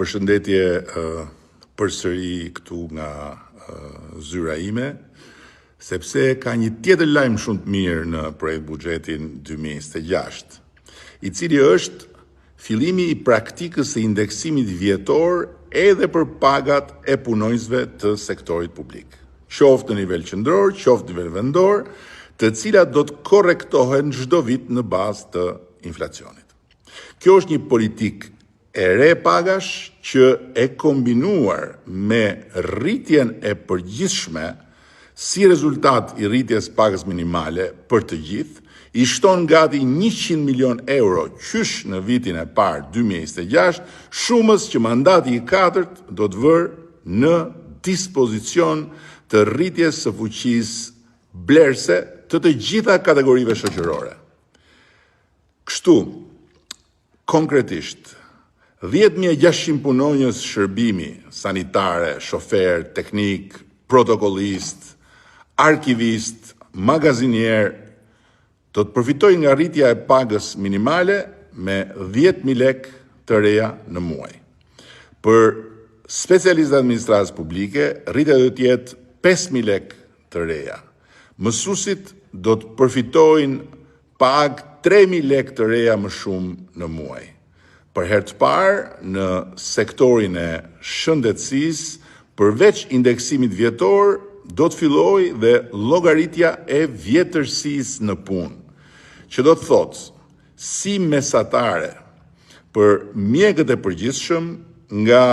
Përshëndetje përsëri këtu nga zyra ime, sepse ka një tjetër lajm shumë të mirë në projekt buxhetin 2026, i cili është fillimi i praktikës së indeksimit vjetor edhe për pagat e punonjësve të sektorit publik, qoftë në nivel qendror, qoftë në nivel vendor, të cilat do të korrektohen çdo vit në bazë të inflacionit. Kjo është një politikë e re pagash që e kombinuar me rritjen e përgjithshme si rezultat i rritjes pagës minimale për të gjithë, i shton gati 100 milion euro qysh në vitin e parë 2026, shumës që mandati i katërt do të vërë në dispozicion të rritjes së fuqisë blerëse të gjitha kategorive shoqërore. Kështu, konkretisht, 10.600 punonjës shërbimi, sanitare, shofer, teknik, protokollist, arkivist, magazinier, do të përfitojnë nga rritja e pagës minimale me 10.000 lekë të reja në muaj. Për specialistët e administratës publike, rritja do të jetë 5.000 lekë të reja. Mësuesit do të përfitojnë pagë 3.000 lekë të reja më shumë në muaj. Për herë të parë në sektorin e shëndetësisë, përveç indeksimit vjetor, do të fillojë dhe llogaritja e vjetërsisë në punë, që do të thotë si mesatare për mjekët e përgjithshëm nga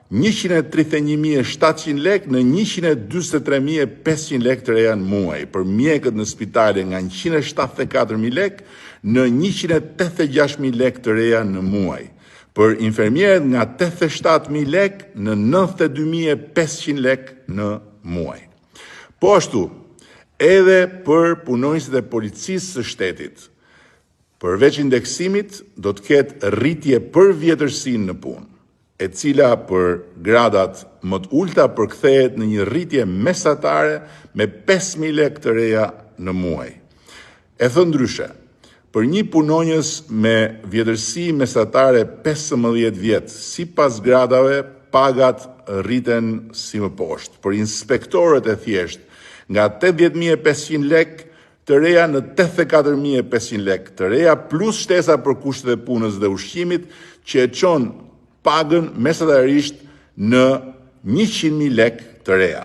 131.700 lekë në 143.500 lekë të reja në muaj, për mjekët në spitale nga 174.000 lekë në 186.000 lekë të reja në muaj, për infermierët nga 87.000 lekë në 92.500 lekë në muaj. Po ashtu, edhe për punonjësit e policisë së shtetit, përveç indeksimit do të ketë rritje për vjetërsinë në punë, e cila për gradat më të ulta përkthehet në një rritje mesatare me 5.000 lekë të reja në muaj. E thënë ndryshe, për një punonjës me vjetërsi mesatare 15 vjet, sipas gradave, pagat rriten si më poshtë. Për inspektorët e thjeshtë, nga 80.500 lekë të reja në 84.500 lekë të reja, plus shtesa për kushtet e punës dhe ushqimit, që e çon pagën mesatarisht në 100.000 lekë të reja.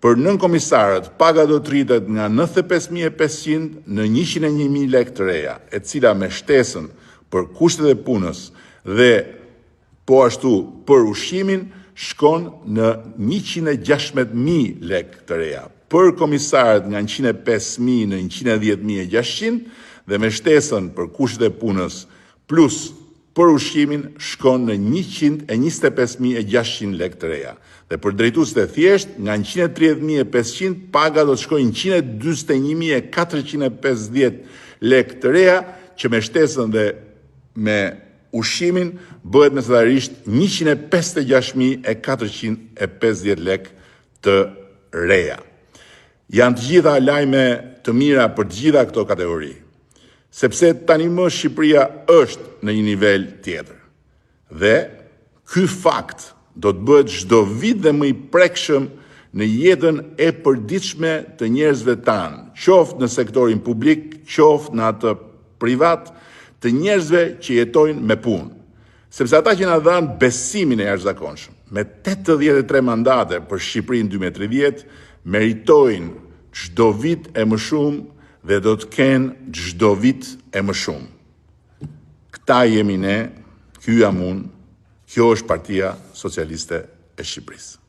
Për nënkomisarët, paga do të rritet nga 95.500 në 101.000 lekë të reja, e cila me shtesën për kushtet e punës dhe po ashtu për ushqimin shkon në 116.000 lekë të reja. Për komisarët nga 105.000 në 110.600 dhe me shtesën për kushtet e punës plus për ushqimin shkon në 125.600 lekë të reja. Dhe për drejtuesit e thjesht, nga 130.500 paga do të shkojnë 141.450 lekë të reja, që me shtesën dhe me ushqimin bëhet mesatarisht 156.450 lekë të reja. Janë të gjitha lajme të mira për të gjitha këto kategori, sepse tani më Shqipëria është në një nivel tjetër. Dhe ky fakt do të bëhet çdo vit dhe më i prekshëm në jetën e përditshme të njerëzve tanë, qoftë në sektorin publik, qoftë në atë privat, të njerëzve që jetojnë me punë. Sepse ata që na dhanë besimin e jashtëzakonshëm, me 83 mandate për Shqipërinë 2030, meritojnë çdo vit e më shumë dhe do të kenë çdo vit e më shumë. Këta jemi ne, ky jam unë, kjo është Partia Socialiste e Shqipërisë.